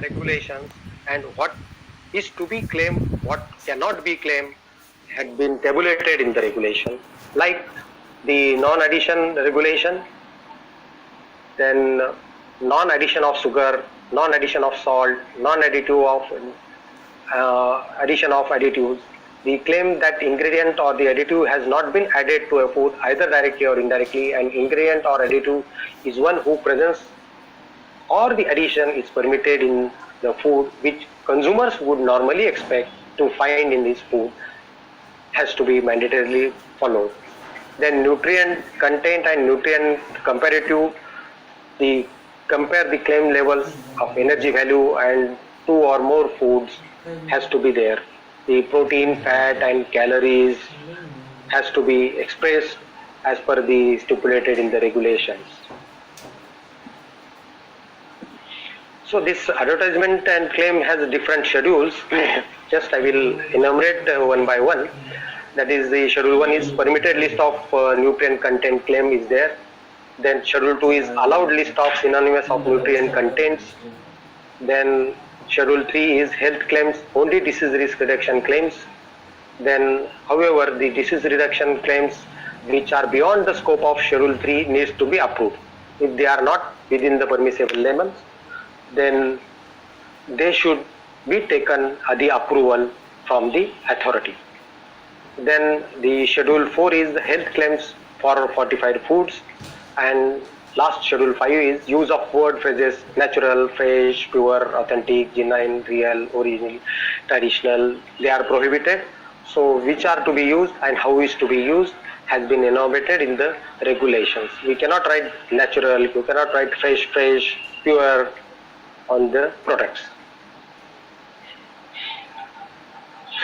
regulations and what is to be claimed, what cannot be claimed had been tabulated in the regulation, like the non-addition regulation, then non-addition of sugar, non-addition of salt, non-additive of addition of additives. The claim that ingredient or the additive has not been added to a food either directly or indirectly, and ingredient or additive is one whose presence or the addition is permitted in the food which consumers would normally expect to find in this food, has to be mandatorily followed. Then nutrient content and nutrient comparative, the compare the claim levels of energy value and two or more foods has to be there. The protein, fat and calories has to be expressed as per the stipulated in the regulations. So this advertisement and claim has different schedules. Just I will enumerate one by one. That is, the schedule 1 is permitted list of nutrient content claim is there. Then schedule 2 is allowed list of synonymous of nutrient contents. Then schedule 3 is health claims, only disease risk reduction claims. Then however, the disease reduction claims which are beyond the scope of schedule 3 needs to be approved. If they are not within the permissible limits, then they should be taken the approval from the authority. Then the schedule 4 is the health claims for fortified foods, and last schedule 5 is use of word phrases natural, fresh, pure, authentic, genuine, real, original, traditional. They are prohibited. So which are to be used and how is to be used has been enumerated in the regulations. We cannot write natural, you cannot write fresh, pure on the products.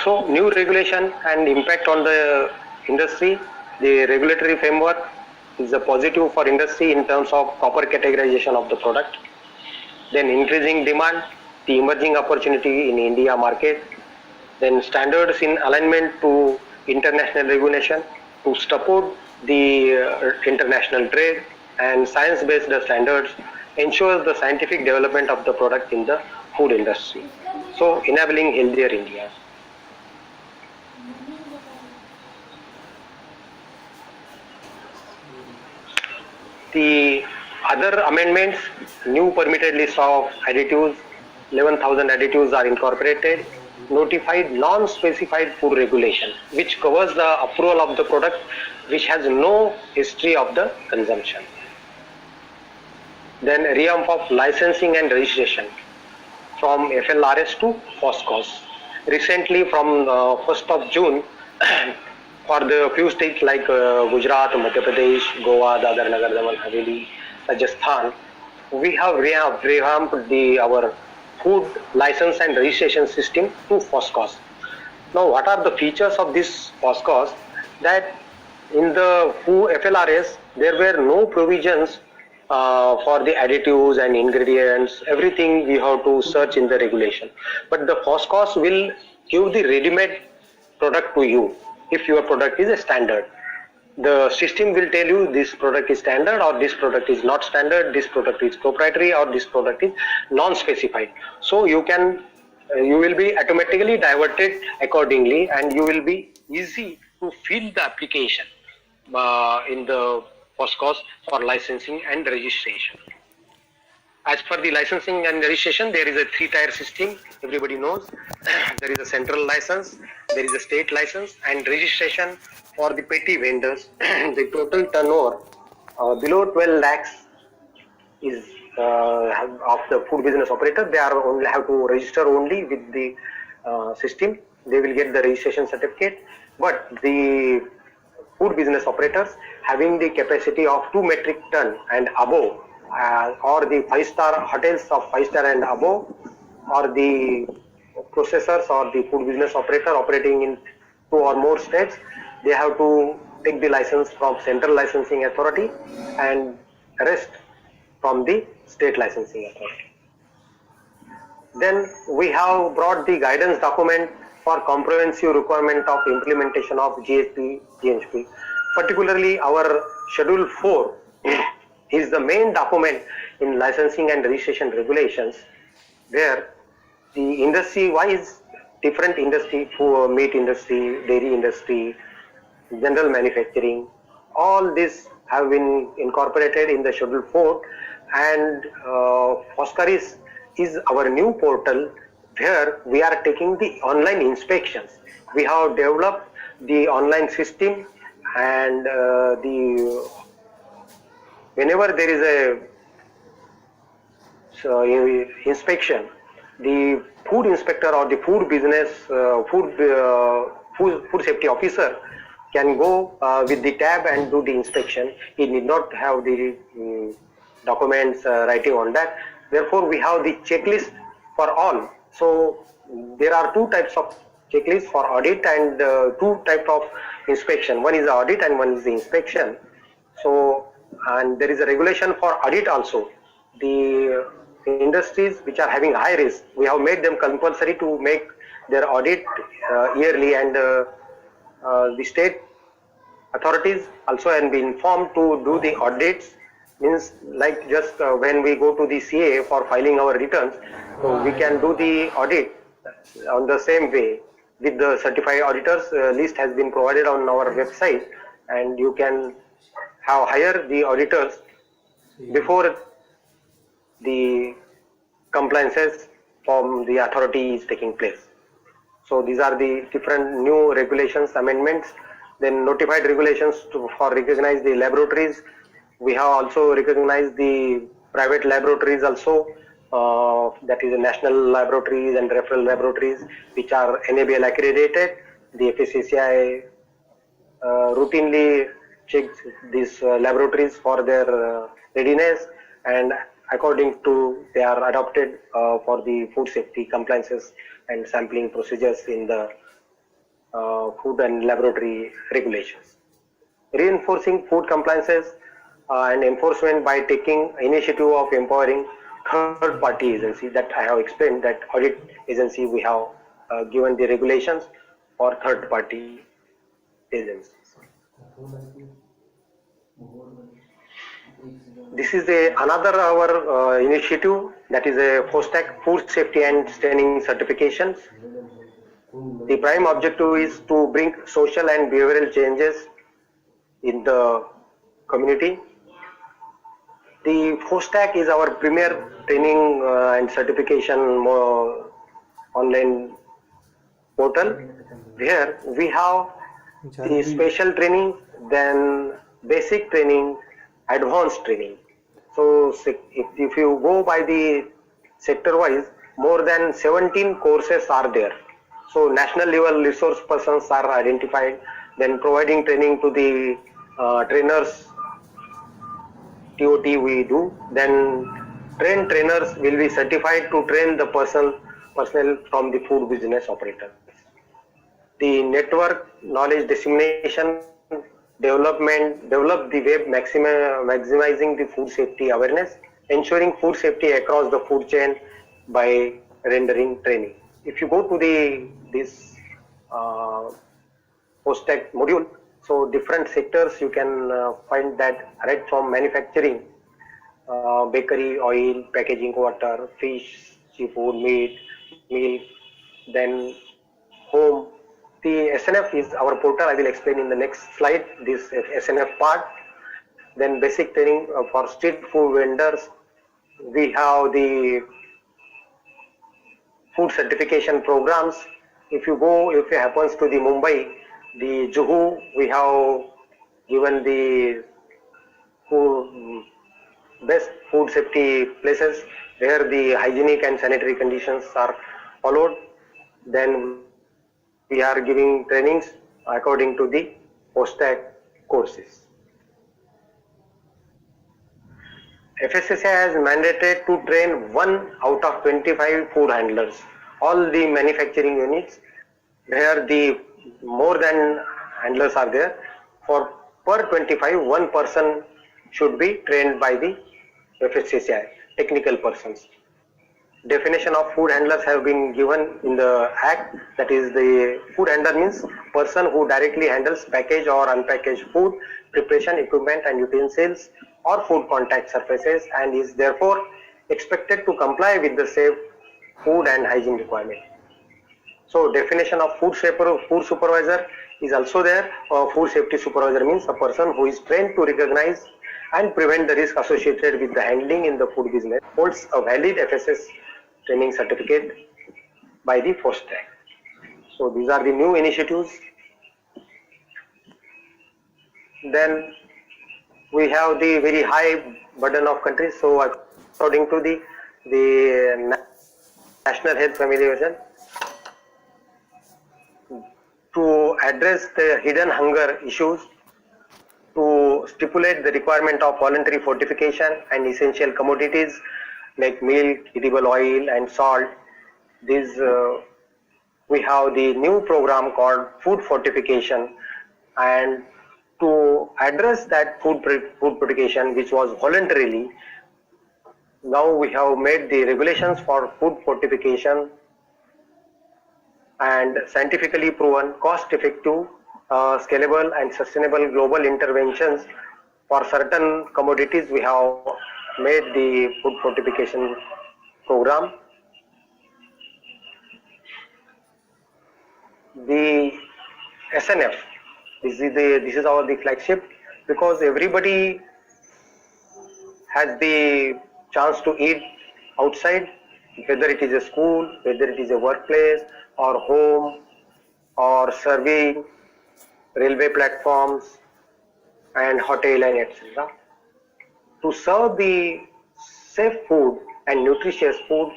So new regulation and impact on the industry. The regulatory framework is a positive for industry in terms of proper categorization of the product. Then increasing demand, the emerging opportunity in India market. Then standards in alignment to international regulation to support the international trade, and science-based standards ensures the scientific development of the product in the food industry. So enabling healthier India. The other amendments, new permitted list of additives, 11,000 additives are incorporated. Notified non-specified food regulation, which covers the approval of the product which has no history of the consumption. Then revamp of licensing and registration from FLRS to FOSCOS. Recently from 1st of June, for the few states like Gujarat, Madhya Pradesh, Goa, Dadar Nagar Daman Haveli, Rajasthan, we have revamped our food license and registration system to FOSCOS. Now what are the features of this FOSCOS? That in the FLRS there were no provisions for the additives and ingredients. Everything we have to search in the regulation. But the FOSCOS will give the ready-made product to you if your product is a standard. The system will tell you this product is standard or this product is not standard, this product is proprietary or this product is non-specified. So you will be automatically diverted accordingly, and you will be easy to fill the application in the FOSCOS for licensing and registration. As per the licensing and registration, there is a 3-tier system, everybody knows. There is a central license, there is a state license, and registration for the petty vendors. The total turnover below 12 lakhs is of the food business operator. They are only have to register only with the system. They will get the registration certificate. But the food business operators having the capacity of 2 metric ton and above, or the 5-star hotels of 5-star and above, or the processors or the food business operator operating in 2 or more states, they have to take the license from central licensing authority and rest from the state licensing authority. Then we have brought the guidance document for comprehensive requirement of implementation of GSP, GHP. Particularly our schedule 4 is the main document in licensing and registration regulations. where the industry-wise, different industry, meat industry, dairy industry, general manufacturing, all this have been incorporated in the Schedule 4, and FOSCAR is our new portal where we are taking the online inspections. We have developed the online system, and whenever there is a inspection, the food inspector or the food business food safety officer can go with the tab and do the inspection. He need not have the documents writing on that. Therefore, we have the checklist for all. So there are two types of checklists for audit and two types of inspection. One is the audit and one is the inspection. So, and there is a regulation for audit also. The industries which are having high risk, we have made them compulsory to make their audit yearly, and the state authorities also have been informed to do the audits. Means like just when we go to the CA for filing our returns, so we can do the audit on the same way with the certified auditors. List has been provided on our website, and you can have hire the auditors before the compliances from the authority is taking place. So these are the different new regulations, amendments. Then notified regulations for recognize the laboratories. We have also recognized the private laboratories also, that is the national laboratories and referral laboratories which are NABL accredited. The FSSAI routinely checks these laboratories for their readiness, and according to they are adopted for the food safety compliances and sampling procedures in the food and laboratory regulations. Reinforcing food compliances and enforcement by taking initiative of empowering third party agency, that I have explained, that audit agency we have given the regulations for third party agencies. This is another our initiative, that is a FOSTAC-Food Safety and Staining certifications. The prime objective is to bring social and behavioral changes in the community. The FOSTAC is our premier training and certification online portal, where we have the special training, then basic training, advanced training. So if you go by the sector wise, more than 17 courses are there. So national level resource persons are identified, then providing training to the trainers, TOT we do. Then trained trainers will be certified to train the personnel from the food business operators. The network knowledge dissemination develop the web maximizing the food safety awareness, ensuring food safety across the food chain by rendering training. If you go to this FOSTAC module, so different sectors you can find that, right from manufacturing, bakery, oil, packaging, water, fish, seafood, meat, milk, then home. The SNF is our portal. I will explain in the next slide this SNF part. Then basic training for street food vendors. We have the food certification programs. If it happens to the Mumbai, the Juhu, we have given the best food safety places where the hygienic and sanitary conditions are followed. Then we are giving trainings according to the FOSTAC courses. FSSAI has mandated to train 1 out of 25 food handlers. All the manufacturing units where the more than handlers are there, for per 25, one person should be trained by the FSSAI, technical persons. Definition of food handlers have been given in the Act. That is, the food handler means person who directly handles packaged or unpackaged food, preparation equipment and utensils or food contact surfaces, and is therefore expected to comply with the safe food and hygiene requirement. So definition of food supervisor is also there. Food safety supervisor means a person who is trained to recognize and prevent the risk associated with the handling in the food business, holds a valid FSS training certificate by the FOSTAC. So these are the new initiatives. Then we have the very high burden of countries. So according to the National Health Family Vision, to address the hidden hunger issues, to stipulate the requirement of voluntary fortification and essential commodities like milk, edible oil and salt. These we have the new program called food fortification, and to address that food fortification which was voluntarily, now we have made the regulations for food fortification and scientifically proven, cost effective, scalable and sustainable global interventions for certain commodities. We have made the food fortification program. The SNF, this is our the flagship, because everybody has the chance to eat outside, whether it is a school, whether it is a workplace or home or serving railway platforms and hotel and etc. To serve the safe food and nutritious food,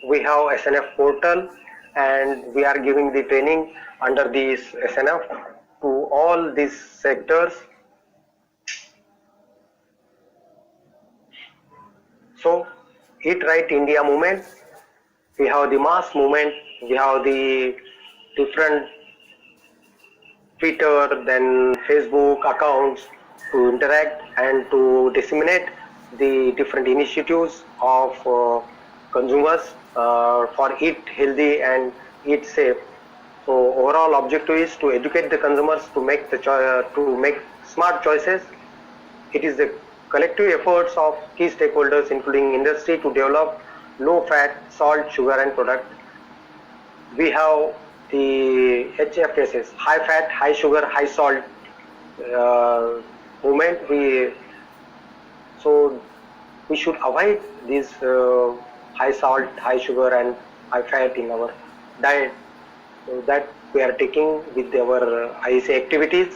we have SNF portal, and we are giving the training under this SNF to all these sectors. So Eat Right India movement, we have the mass movement, we have the different Twitter, then Facebook accounts to interact and to disseminate the different initiatives of consumers for eat healthy and eat safe. So overall objective is to educate the consumers to make to make smart choices. It is the collective efforts of key stakeholders including industry to develop low fat, salt, sugar and product. We have the HFSS, high fat, high sugar, high salt movement. So we should avoid this high salt, high sugar and high fat in our diet. So that we are taking with our ISA activities.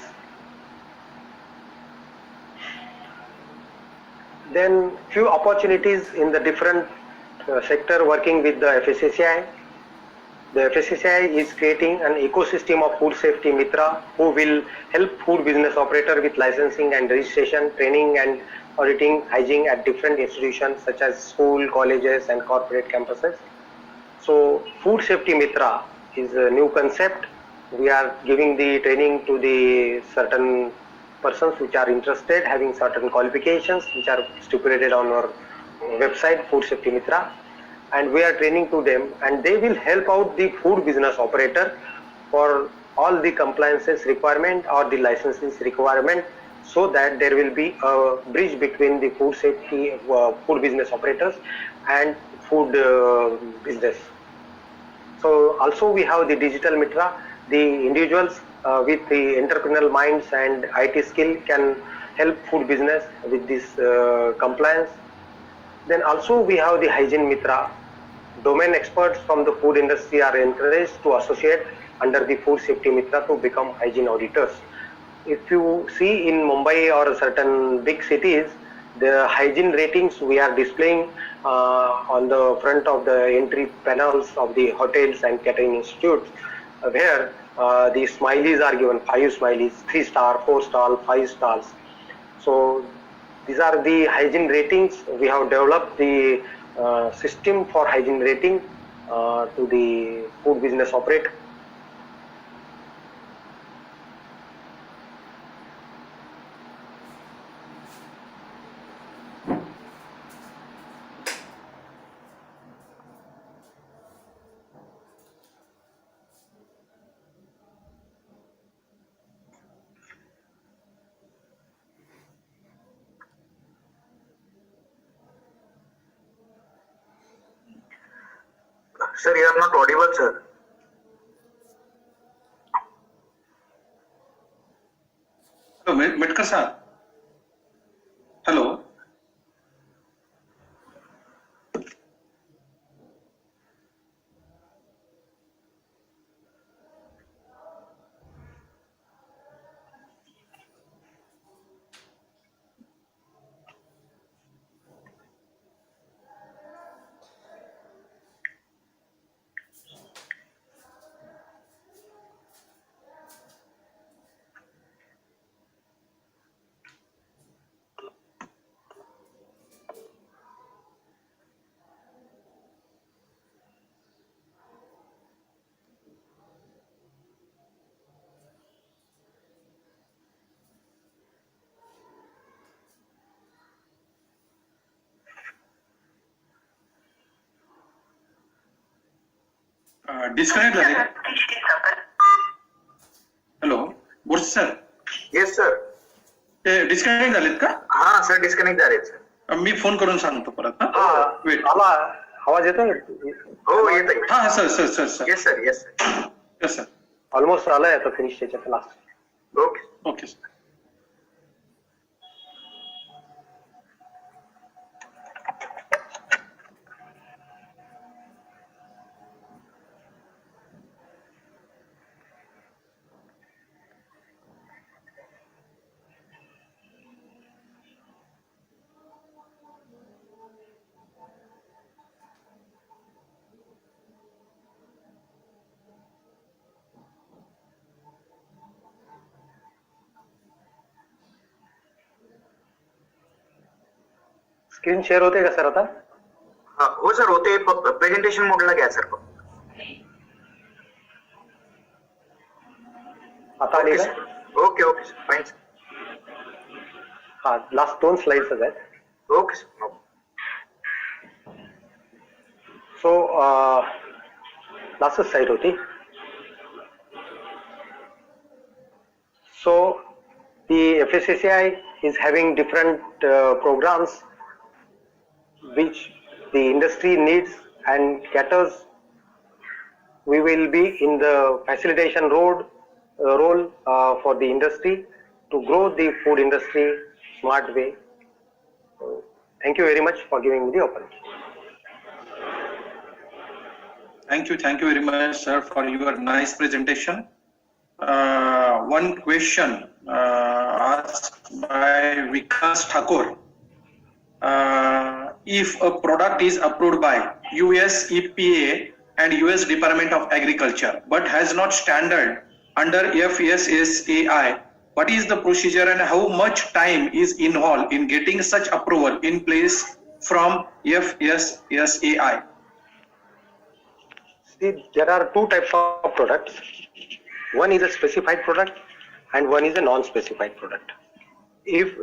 Then few opportunities in the different sector working with the FSSAI. The FSSAI is creating an ecosystem of food safety Mitra who will help food business operator with licensing and registration, training and auditing hygiene at different institutions such as school, colleges and corporate campuses. So food safety Mitra is a new concept. We are giving the training to the certain persons which are interested, having certain qualifications which are stipulated on our website Food Safety Mitra, and we are training to them, and they will help out the food business operator for all the compliances requirement or the licenses requirement, so that there will be a bridge between the food safety food business operators and food business. So also we have the digital Mitra. The individuals with the entrepreneurial minds and IT skill can help food business with this compliance. Then also we have the hygiene Mitra. Domain experts from the food industry are encouraged to associate under the food safety Mitra to become hygiene auditors. If you see in Mumbai or certain big cities, the hygiene ratings we are displaying on the front of the entry panels of the hotels and catering institutes, where the smileys are given, 5 smileys, 3 star, 4 star, 5 stars. So these are the hygiene ratings. We have developed the system for hygiene rating to the food business operator. Sir, you are not audible, sir. Hello, Methekar sir. Hello. Disconnect झाले का? Hello Borse sir. Yes, sir. ते disconnect झालेत का? हा sir, disconnect झाले sir. मी phone करून सांगतो परत. वेट. आवाज येतोय? हो येत आहे. हा sir sir sir sir. Yes sir, yes sir. Yes sir. Almost आलाय आता फिनिश त्याच्यात last. Okay. Okay sir. Screen share होते का सर आता? हो सर होते, फक्त प्रेझेंटेशन मोडला घ्या सर. आता आली का? Okay okay sir, fine sir. हा, लास्ट 2 स्लाइड्स आहेत. Okay sir. So last side होती. So the FSSAI is having different programs which the industry needs and caters. We will be in the facilitation role for the industry to grow the food industry smart way. Thank you very much for giving me the opportunity. Thank you very much, sir, for your nice presentation. One question asked by Vikas Thakur. If a product is approved by US EPA and US Department of Agriculture but has not standard under FSSAI, what is the procedure and how much time is involved in getting such approval in place from FSSAI? See, there are 2 types of products. One is a specified product and one is a non-specified product. If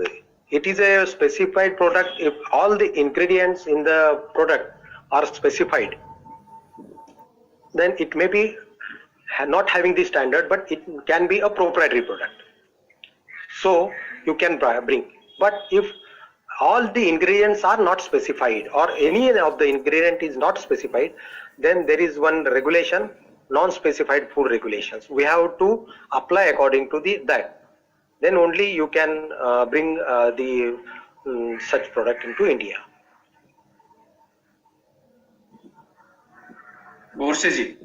it is a specified product, if all the ingredients in the product are specified, then it may be not having the standard, but it can be a proprietary product. So you can bring. But if all the ingredients are not specified or any of the ingredient is not specified, then there is one regulation, non-specified food regulations. We have to apply according to that. Then only you can bring such product into India. Borse ji.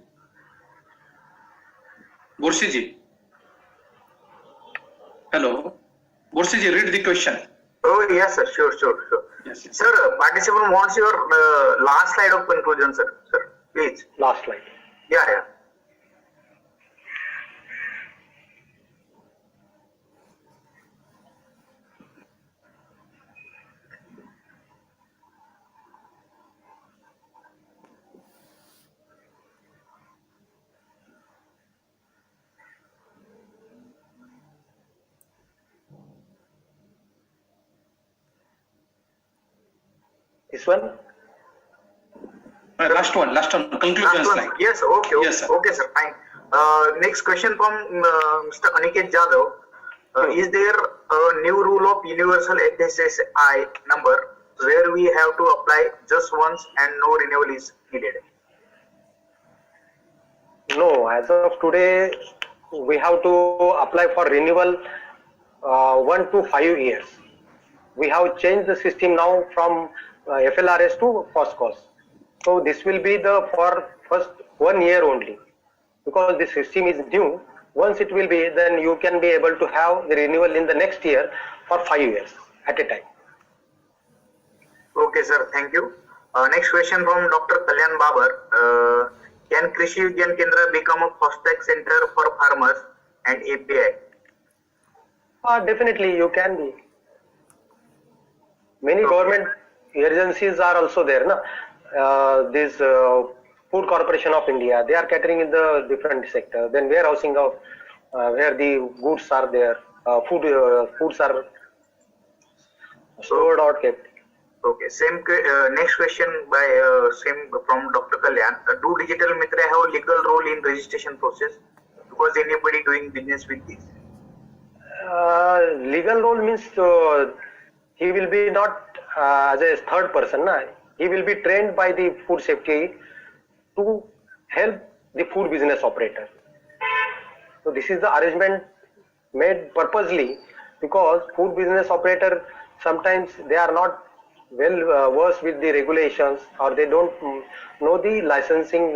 Hello. Borse ji, read the question. Oh yes sir, sure. Yes. Sir, participant wants your last slide of conclusion, sir. Sir, please. Last slide. Yeah. This one? Last one, conclusion slide. Yes, okay. Yes, sir. Okay, sir, fine. Next question from Mr. Aniket Jadhav. Is there a new rule of universal FSSAI number where we have to apply just once and no renewal is needed? No, as of today, we have to apply for renewal 1 to 5 years. We have changed the system now from FLRS to FOSCOS. So this will be the for first 1 year only, because the system is new. Once it will be, then you can be able to have the renewal in the next year for 5 years at a time. Okay, sir. Thank you. Next question from Dr. Kalyan Babar. Can Krishi Vigyan Kendra become a FOSTAC center for farmers and API? Definitely, you can be. Many government agencies are also there. This Food Corporation of India, they are catering in the different sector. Then warehousing of where the goods are there, foods are stored or kept. Okay. Next question by same from Dr. Kalyan. Do digital Mitra have legal role in registration process? Because anybody doing business with this? Legal role means he will be not as a third person. He will be trained by the food safety to help the food business operator. So this is the arrangement made purposely, because food business operator sometimes they are not well versed with the regulations, or they don't know the licensing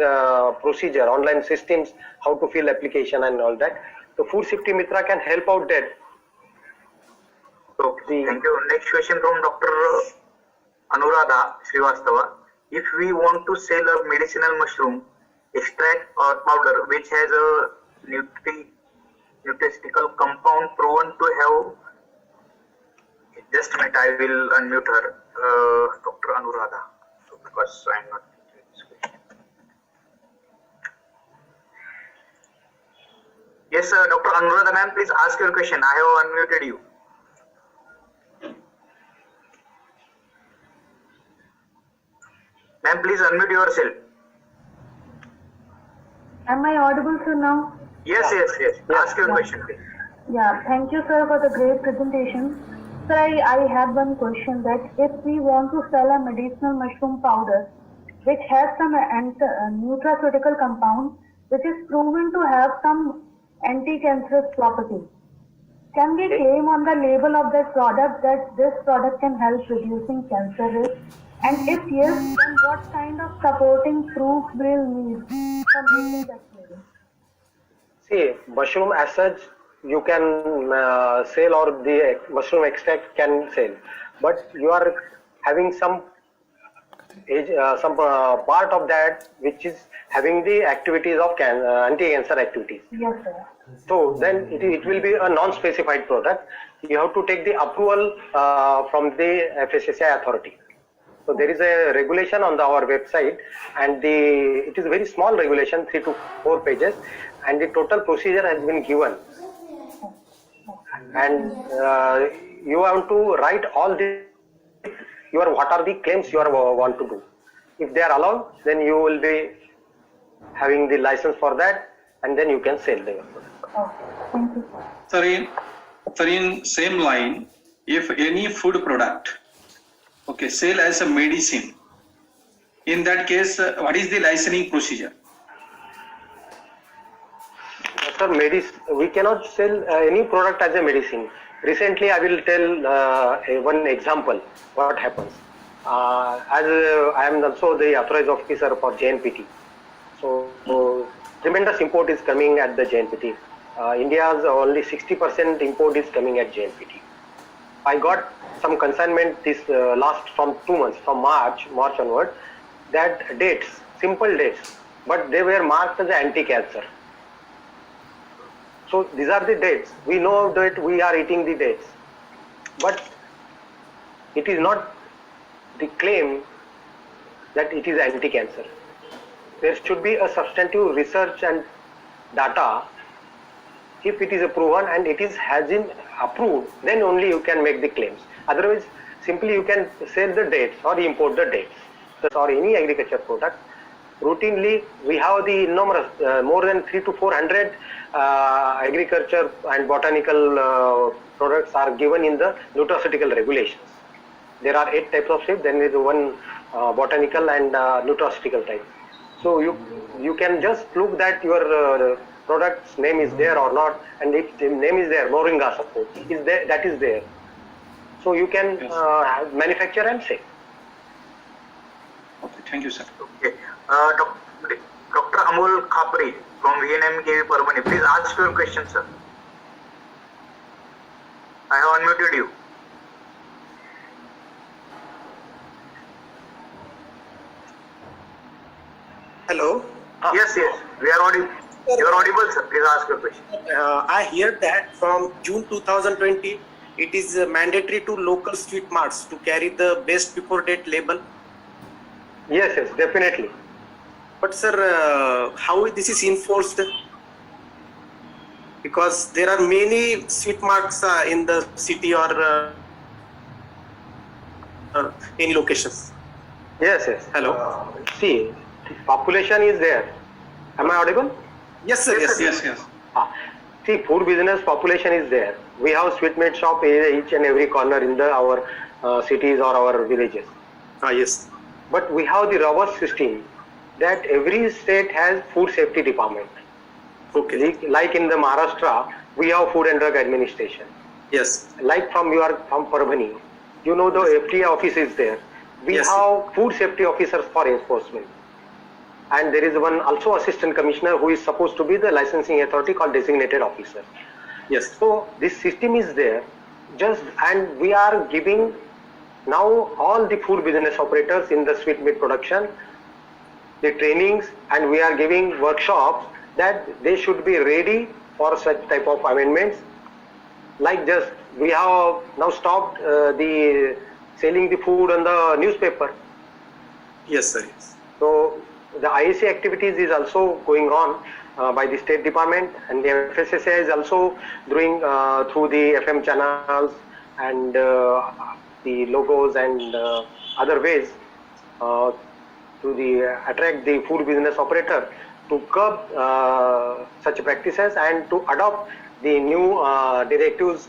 procedure, online systems, how to fill application and all that. So food safety Mitra can help out that. Okay, thank you. Next question from Dr. Anuradha Srivastava. If we want to sell a medicinal mushroom extract or powder which has a nutraceutical compound proven to have, just a minute, I will unmute her, Dr. Anuradha, because I am not. Yes, Dr. Anuradha ma'am, please ask your question. I have unmuted you. Ma'am, please unmute yourself. Am I audible, sir, now? Yes. Ask your question, please. Yeah, thank you, sir, for the great presentation. Sir, I had one question that if we want to sell a medicinal mushroom powder which has some nutraceutical compound which is proven to have some anti-cancerous property, can we claim on the label of that product that this product can help reducing cancer risk? And if yes, then what kind of supporting proof will need for making that claim? See, mushroom as such, you can sell, or the mushroom extract can sell, but you are having some part of that which is having the activities of anti-cancer activities. Yes, sir. So then it will be a non-specified product. You have to take the approval from the FSSAI authority. So there is a regulation on our website, and it is a very small regulation, 3 to 4 pages, and the total procedure has been given. And you have to write all what are the claims you want to do. If they are allowed, then you will be having the license for that, and then you can sell them. Thank you. Sir, in same line, if any food product, sale as a medicine, in that case, what is the licensing procedure? Sir, we cannot sell any product as a medicine. Recently, I will tell one example what happens. As I am also the authorized officer for JNPT, so tremendous import is coming at the JNPT. India's only 60% import is coming at JNPT. I got some consignment this last from 2 months, from March onward, that dates, simple dates, but they were marked as anti-cancer. So these are the dates. We know that we are eating the dates, but it is not the claim that it is anti-cancer. There should be a substantive research and data. If it is proven and it has been approved, then only you can make the claims. Otherwise, simply you can sell the dates or import the dates. Or any agriculture product, routinely we have the numerous, more than 300 to 400 agriculture and botanical products are given in the nutraceutical regulations. There are 8 types of shape, then there is one botanical and nutraceutical type. So you can just look that your product's name is there or not, and if the name is there, Moringa suppose is there, that is there. So you can manufacture and sell. Okay, thank you, sir. Okay. Dr. Amol Khapri from VNMKV Parvani, please ask your question, sir. I have unmuted you. Hello. Yes, we are audible. You are audible, sir. Please ask your question. I hear that from June 2020, it is mandatory to local sweet marts to carry the best before date label. Yes, definitely. But sir, how this is enforced? Because there are many sweet marts in the city or in locations. Yes. Hello. See, population is there. Am I audible? Yes, sir. Yes. See, food business population is there. We have sweetmeat shop each and every corner in our cities or our villages. Yes. But we have the robust system that every state has food safety department. Okay. Like in the Maharashtra, we have Food and Drug Administration. Yes. Like you are from Parvani, you know the FDA office is there. We Yes. have food safety officers for enforcement. And there is one also assistant commissioner who is supposed to be the licensing authority called designated officer. Yes. So this system is there, and we are giving now all the food business operators in the sweetmeat production the trainings, and we are giving workshops that they should be ready for such type of amendments. Like just we have now stopped the selling the food on the newspaper. Yes, sir. Yes. So the IAC activities is also going on by the State Department, and the FSSAI is also doing through the FM channels and the logos and other ways to attract the food business operator to curb such practices and to adopt the new directives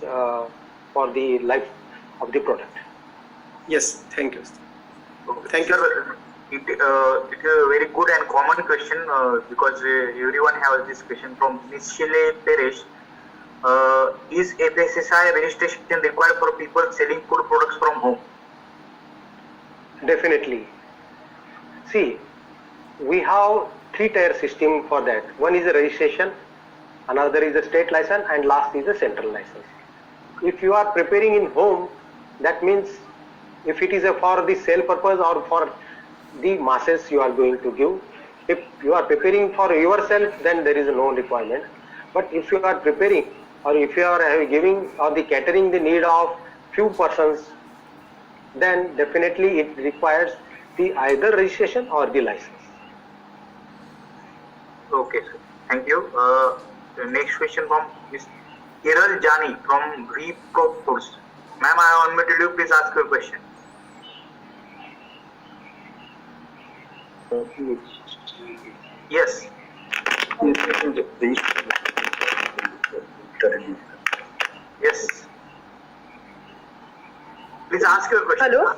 for the life of the product. Yes. Thank you. Thank you, sir. It is a very good and common question because everyone has this question from Ms. Shile Peresh. Is FSSAI registration required for people selling food products from home? Definitely. See, we have 3-tier system for that. One is a registration, another is a state license, and last is a central license. If you are preparing in home, that means if it is for the sale purpose or for the masses you are going to give. If you are preparing for yourself, then there is no requirement. But if you are preparing or if you are giving or the catering the need of few persons, then definitely it requires the either registration or the license. Okay, sir. Thank you. The next question from Ms. Kiral Jani from Repro Foods. Ma'am, I have unmuted you. Please ask your question. Yes. Yes. Please ask your question. Hello?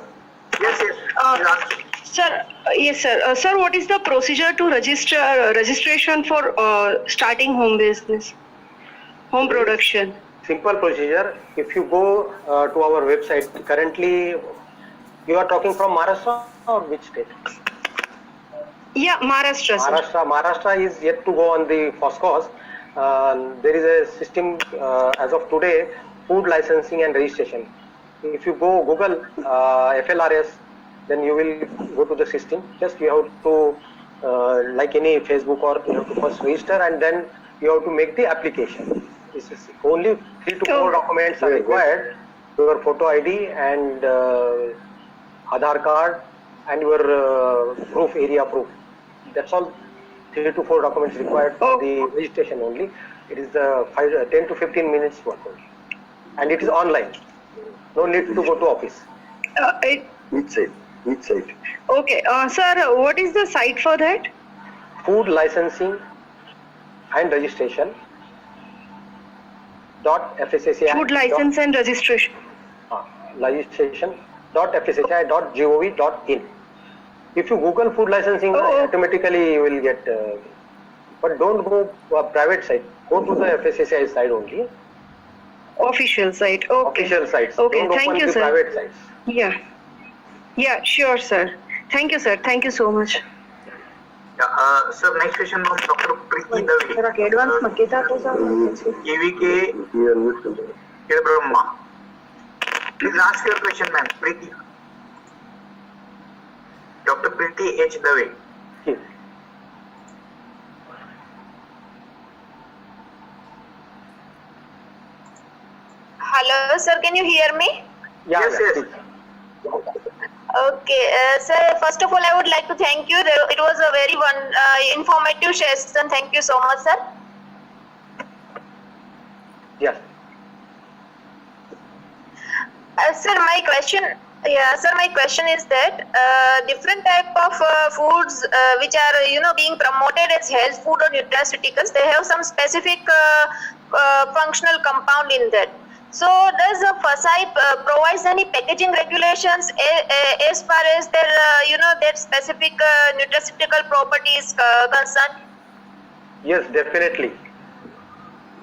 Yes. Please ask. Sir, yes, sir. Sir, what is the procedure to registration for starting home business, home production? Simple procedure. If you go to our website, currently you are talking from Maharashtra or which state? Yeah, Maharashtra, sir. Maharashtra is yet to go on the FOSTAC. There is a system as of today, food licensing and registration. If you go Google FLRS, then you will go to the system. Just you have to, like any Facebook, or you have to first register and then you have to make the application. This is only 3 to 4 documents are required: your photo ID and Aadhaar card and your area proof. That's all. 3 to 4 documents required for the registration only. It is 10 to 15 minutes work only, and it is online. No need to go to office. Which site? Okay, sir, what is the site for that? Food licensing and registration .FSSAI. Food license and registration. Registration .FSSAI.gov.in. If you Google food licensing, Oh. automatically you will get. But don't go private site. Go to the FSSAI side only. Official site. Okay. Official sites. Okay, Don't thank open you, the sir. private sites. Yeah. Yeah, sure, sir. Thank you, sir. Thank you so much. Sir, next question from Dr. Preeti Dave. KVK Brahma. Please ask your question, ma'am. Preeti. Dr. Preeti H. Dave. Yes. Hello, sir. Can you hear me? Yeah, Yes, yeah, yes. please. Okay, sir. First of all, I would like to thank you. It was a very informative session. Thank you so much, sir. Yes. Sir, my question. Yeah, sir. My question is that different type of foods which are being promoted as health food or nutraceuticals, they have some specific functional compound in that. So does the FSSAI provides any packaging regulations as far as their their specific nutraceutical properties concerned? Yes, definitely.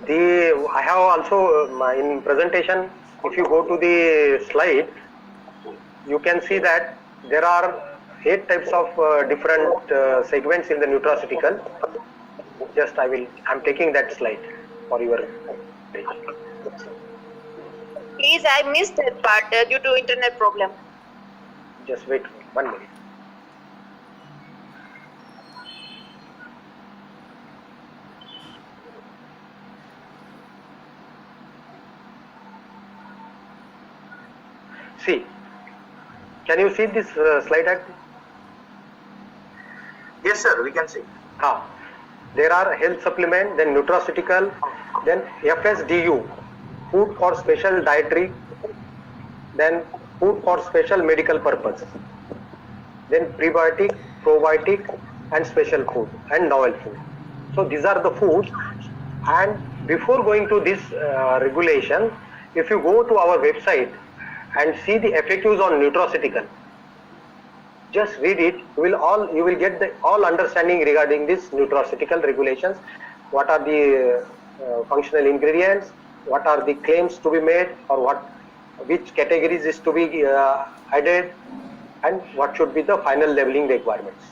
I have also in presentation. If you go to the slide, you can see that there are 8 types of different segments in the nutraceutical. Just I'm taking that slide for your. Please, I missed that part due to internet problem. Just wait 1 minute. See, can you see this slide? Yes, sir. We can see. There are health supplement, then nutraceutical, then FSDU, food for special dietary, then food for special medical purpose, then prebiotic, probiotic, and special food and novel food. So these are the foods. And before going to this regulation, if you go to our website and see the FAQs on nutraceutical, just read it. You will get the all understanding regarding this nutraceutical regulations. What are the functional ingredients? What are the claims to be made, or which categories is to be added, and what should be the final labeling requirements.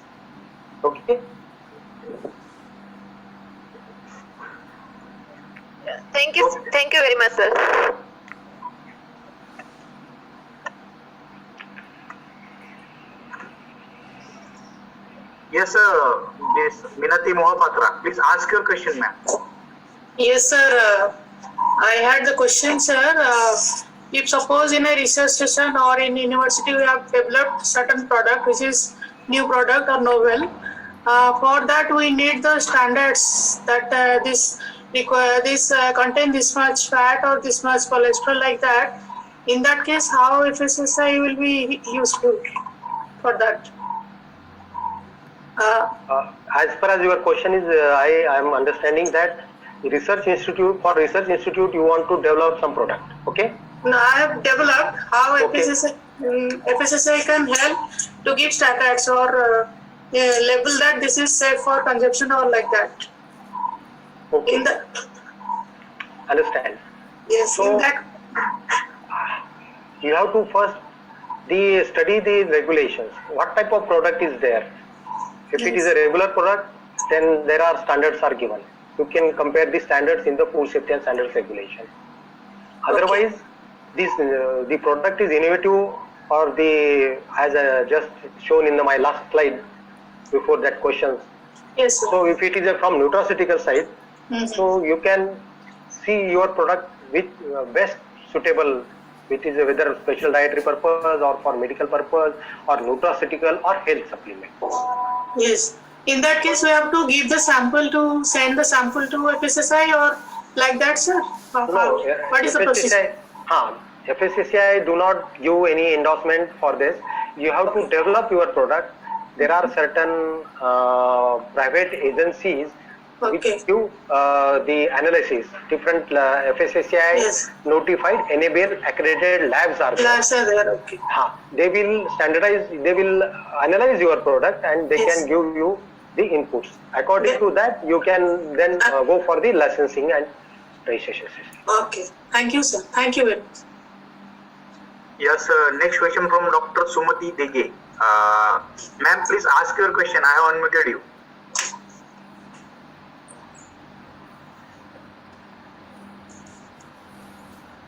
Okay. Thank you very much, sir. Yes, sir. Yes, Minati Mohapatra. Please ask your question, ma'am. Yes, sir. I had the question, sir. If suppose in a research session or in university we have developed certain product which is new product or novel, for that we need the standards that this contain this much fat or this much cholesterol like that. In that case, how FSSAI will be useful for that? As far as your question is, I am understanding that for research institute you want to develop some product. Okay. No, I have developed how Okay. FSSAI can help to give standards or label that this is safe for consumption or like that. Okay. In the Understand. yes, So- in that You have to first study the regulations. What type of product is there? If it is a regular product, then there are standards are given. You can compare the standards in the food safety and standards regulation. Otherwise, the product is innovative, or as just shown in my last slide before that question. yes, sir. So if it is from nutraceutical side, so you can see your product which best suitable, which is whether special dietary purpose or for medical purpose or nutraceutical or health supplement. Yes. In that case, we have to give the sample to send the sample to FSSAI or like that, sir. What is the process? FSSAI do not give any endorsement for this. You have to develop your product. There are certain private agencies Okay. which give the analysis. Different FSSAI Yes. notified enable accredited labs are there. Labs are there. Okay. They will standardize, they will analyze your product and they Yes. can give you the inputs. According Yeah. to that, you can then go for the licensing and registration system. Okay. Thank you, sir. Thank you very much. Yes, next question from Dr. Sumati Dege. Ma'am, please ask your question. I have unmuted you.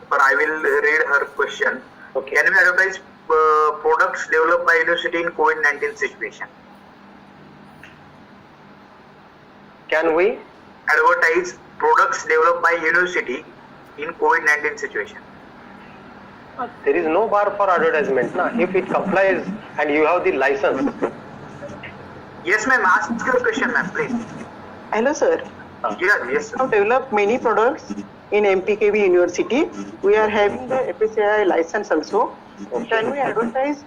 But I will read her question. Okay. Can we advertise products developed by university in COVID-19 situation? Can we? Advertise products developed by university in COVID-19 situation. There is no bar for advertisement. If it complies and you have the license. Yes, ma'am. Ask your question, ma'am, please. Hello, sir. Yes, sir. We have developed many products in MPKV University. We are having the FSSAI license also. Okay. Can we advertise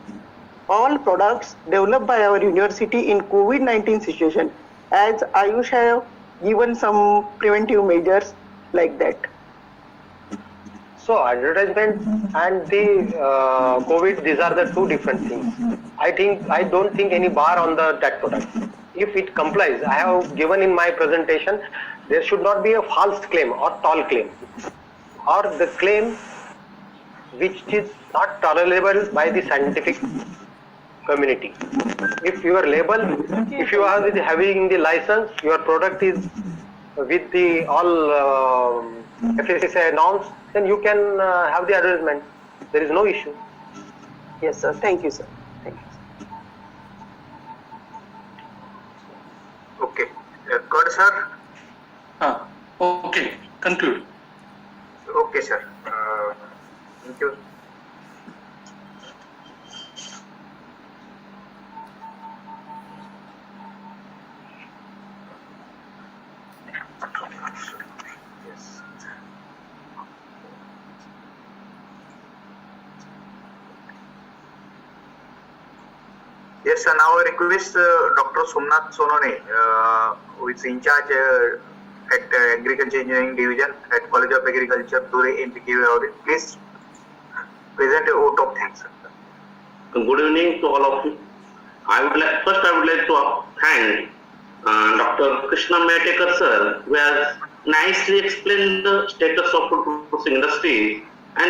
all products developed by our university in COVID-19 situation, as Ayush have given some preventive measures like that? So advertisement and the COVID, these are the two different things. I don't think any bar on that product. If it complies, I have given in my presentation, there should not be a false claim or tall claim, or the claim which is not tolerable by the scientific community. If your label, if you are having the license, your product is with the all FSSAI norms, then you can have the advertisement. There is no issue. Yes, sir. Thank you, sir. Thank you. Okay. Good, sir. Okay, conclude. Okay, sir. Thank you. Yes. Yes, sir. Now I request Dr. Somnath Sonone, who is in charge at Agriculture Engineering Division at College of Agriculture, Dure MPKV audit. Please present a vote of thanks, sir. Good evening to all of you. I would like to thank Dr. Krishna Methekar sir, who has nicely explained the status of food processing industry